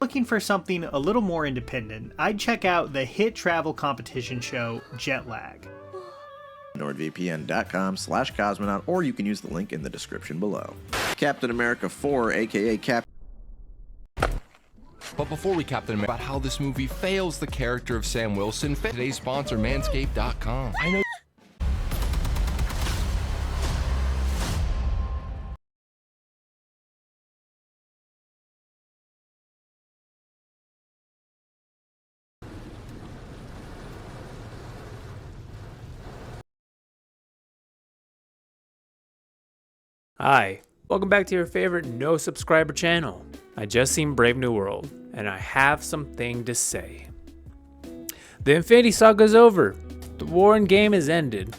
Looking for something a little more independent, I'd check out the hit travel competition show Jet Lag. NordVPN.com/cosmonaut, or you can use the link in the description below. Captain America 4, aka But before we Captain America, about how this movie fails the character of Sam Wilson, today's sponsor, Manscaped.com. I know. Hi, welcome back to your favorite no subscriber channel. I just seen Brave New World, and I have something to say. The Infinity Saga's over. The war in game is ended.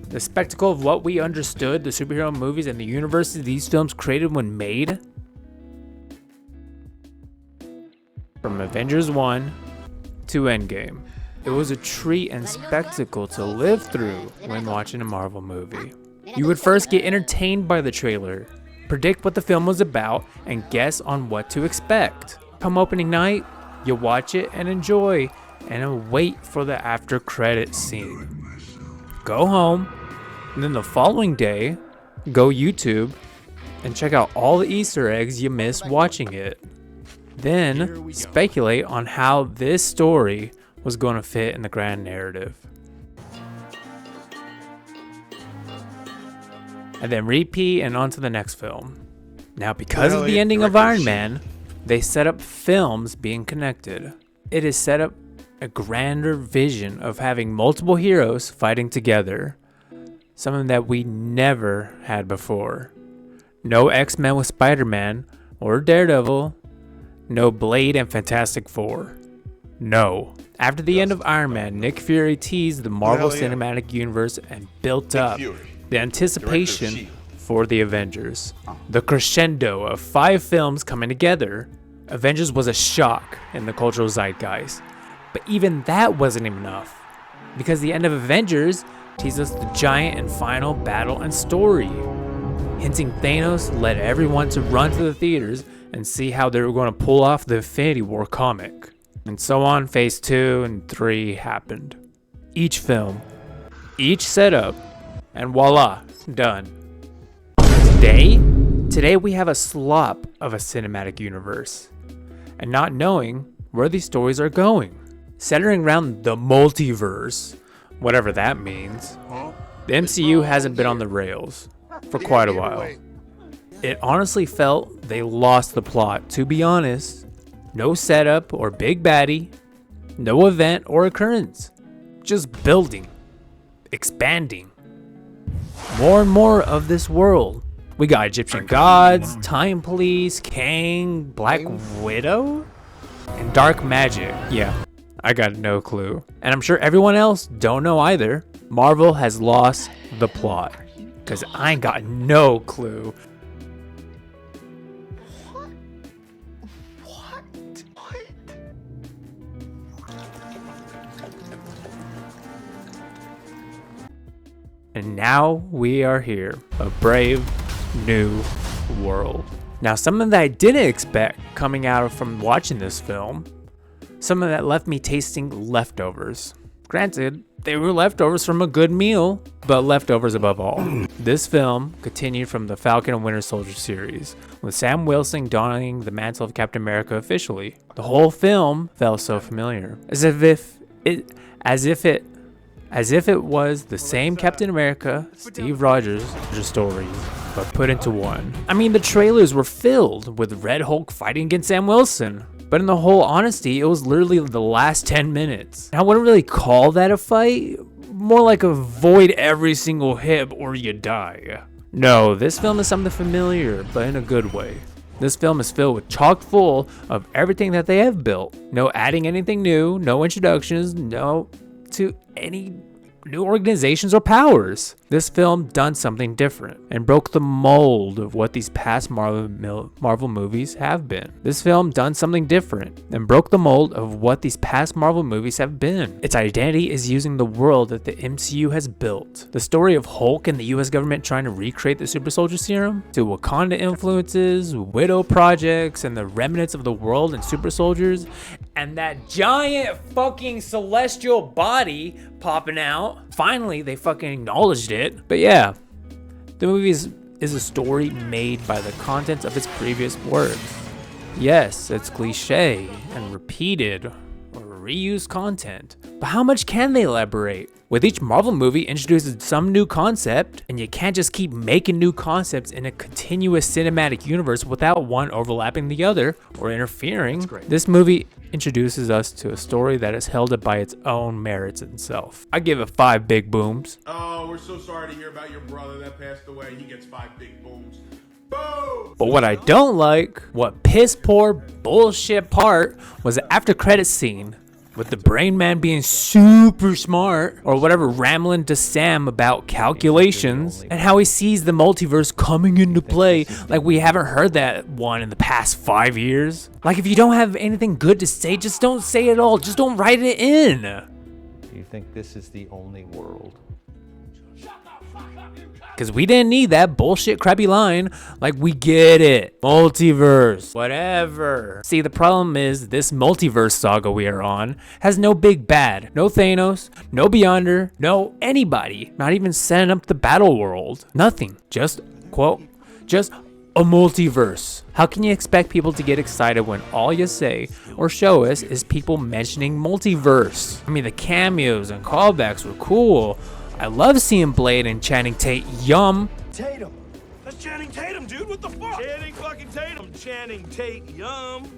The spectacle of what we understood, the superhero movies and the universes these films created when made. From Avengers 1 to Endgame. It was a treat and spectacle to live through when watching a Marvel movie. You would first get entertained by the trailer, predict what the film was about, and guess on what to expect. Come opening night, you watch it and enjoy, and wait for the after credits scene. Go home, and then the following day, go YouTube and check out all the Easter eggs you missed watching it. Then speculate on how this story was going to fit in the grand narrative. And then repeat and on to the next film. Now, because of the ending of Iron Man, they set up films being connected. It has set up a grander vision of having multiple heroes fighting together. Something that we never had before. No X-Men with Spider-Man or Daredevil. No Blade and Fantastic Four. No. After the end of Iron Man, Nick Fury teased the Marvel Cinematic Universe and built up the anticipation for the Avengers. The crescendo of 5 films coming together. Avengers was a shock in the cultural zeitgeist. But even that wasn't enough. Because the end of Avengers teased us the giant and final battle and story. Hinting Thanos led everyone to run to the theaters and see how they were going to pull off the Infinity War comic. And so on, phase 2 and 3 happened. Each film, each setup, and voila, done. Today we have a slop of a cinematic universe, and not knowing where these stories are going. Centering around the multiverse, whatever that means. The MCU hasn't been on the rails for quite a while. It honestly felt they lost the plot, to be honest. No setup or big baddie, no event or occurrence, just building, expanding. More and more of this world. We got Egyptian gods, time police, Kang, Black Widow, and dark magic. Yeah, I got no clue. And I'm sure everyone else don't know either. Marvel has lost the plot, cause I ain't got no clue. And now we are here, a brave new world. Now, something that I didn't expect coming out from watching this film, something that left me tasting leftovers. Granted, they were leftovers from a good meal, but leftovers above all. This film continued from the Falcon and Winter Soldier series, with Sam Wilson donning the mantle of Captain America officially. The whole film felt so familiar, as if it was the same Captain America, Steve Rogers stories, but put into one. I mean, the trailers were filled with Red Hulk fighting against Sam Wilson, but in the whole honesty, it was literally the last 10 minutes. I wouldn't really call that a fight, more like avoid every single hit or you die. No, this film is something familiar, but in a good way. This film is filled with chock full of everything that they have built. No adding anything new, no introductions, no to any new organizations or powers. This film done something different and broke the mold of what these past Marvel movies have been. This film done something different and broke the mold of what these past Marvel movies have been. Its identity is using the world that the MCU has built. The story of Hulk and the US government trying to recreate the super soldier serum, to Wakanda influences, Widow projects, and the remnants of the world and super soldiers, and that giant fucking celestial body popping out. Finally, they fucking acknowledged it. But yeah, the movie is a story made by the contents of its previous words. Yes, it's cliche and repeated or reused content, but how much can they elaborate? With each Marvel movie introduces some new concept, and you can't just keep making new concepts in a continuous cinematic universe without one overlapping the other or interfering. This movie introduces us to a story that is held up by its own merits itself. I give it 5 big booms. Oh, we're so sorry to hear about your brother that passed away. He gets 5 big booms. Boom! But what I don't like, what piss poor bullshit part, was the after credits scene with the brain man being super smart or whatever, rambling to Sam about calculations and how he sees the multiverse coming into play like we haven't heard that one in the past 5 years. Like, if you don't have anything good to say, just don't say it all. Just don't write it in. Do you think this is the only world? Because we didn't need that bullshit crappy line. Like, we get it. Multiverse. Whatever. See, the problem is this multiverse saga we are on has no big bad. No Thanos. No Beyonder. No anybody. Not even setting up the battle world. Nothing. Just, quote, just a multiverse. How can you expect people to get excited when all you say or show us is people mentioning multiverse? I mean, the cameos and callbacks were cool. I love seeing Blade and Channing Tate yum. Tatum. That's Channing Tatum, dude. What the fuck? Channing fucking Tatum. Channing Tate yum.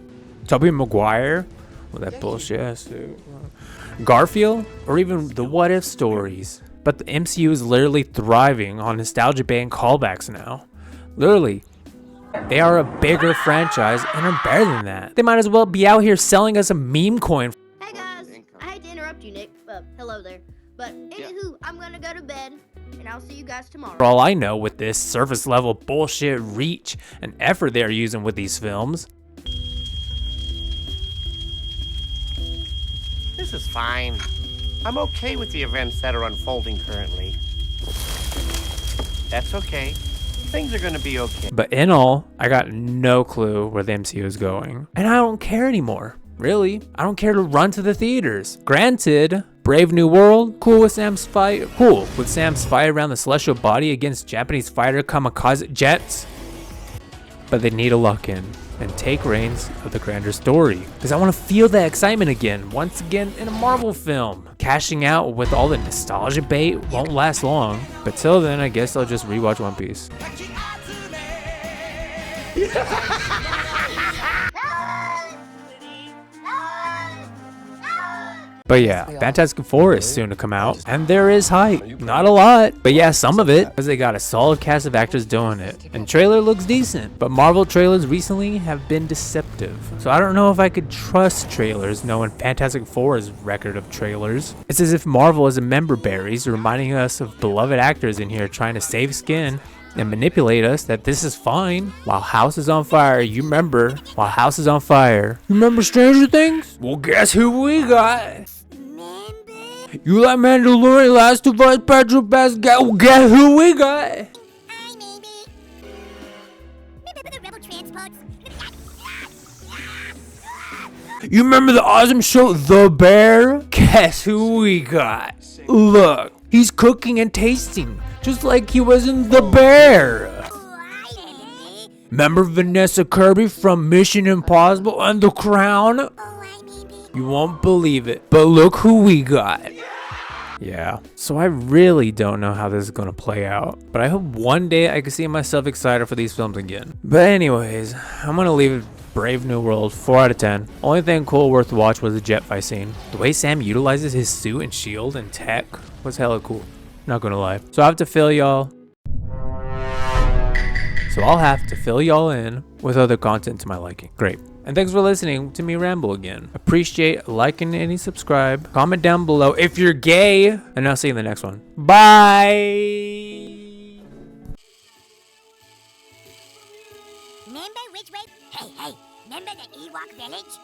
Tobey Maguire with that bullshit ass suit. Garfield, or even the what if stories. But the MCU is literally thriving on nostalgia bait and callbacks now. Literally. They are a bigger franchise and are better than that. They might as well be out here selling us a meme coin. Hey guys, I hate to interrupt you, Nick. Hello there. But anywho, I'm gonna go to bed, and I'll see you guys tomorrow. For all I know, with this surface level bullshit reach and effort they are using with these films. This is fine. I'm okay with the events that are unfolding currently. That's okay. Things are gonna be okay. But in all, I got no clue where the MCU is going. And I don't care anymore. Really, I don't care to run to the theaters. Granted, Brave New World, cool with Sam's fight around the celestial body against Japanese fighter kamikaze jets. But they need to lock in and take reins of the grander story. Because I want to feel that excitement again, once again in a Marvel film. Cashing out with all the nostalgia bait won't last long. But till then, I guess I'll just rewatch One Piece. But yeah, Fantastic Four is soon to come out, and there is hype. Not a lot, but yeah, some of it, because they got a solid cast of actors doing it. And trailer looks decent, but Marvel trailers recently have been deceptive. So I don't know if I could trust trailers knowing Fantastic Four's record of trailers. It's as if Marvel is a member berries, reminding us of beloved actors in here trying to save skin and manipulate us that this is fine. While House is on fire, you remember, while House is on fire, you remember Stranger Things? Well, guess who we got? You like Mandalorian, Last of Us, Pedro Pascal, well, guess who we got? You remember the awesome show The Bear? Guess who we got? Look, he's cooking and tasting, just like he was in The Bear. Remember Vanessa Kirby from Mission Impossible and The Crown? You won't believe it, but look who we got. Yeah, so I really don't know how this is gonna play out, but I hope one day I can see myself excited for these films again. But anyways, I'm gonna leave it Brave New World 4 out of 10. Only thing cool worth to watch was the jet fight scene. The way Sam utilizes his suit and shield and tech was hella cool, not gonna lie. So I have to fill y'all. So I'll have to fill y'all in with other content to my liking. Great. And thanks for listening to me ramble again. Appreciate liking and subscribe. Comment down below if you're gay. And I'll see you in the next one. Bye. Remember which way? Hey, remember the Ewok village?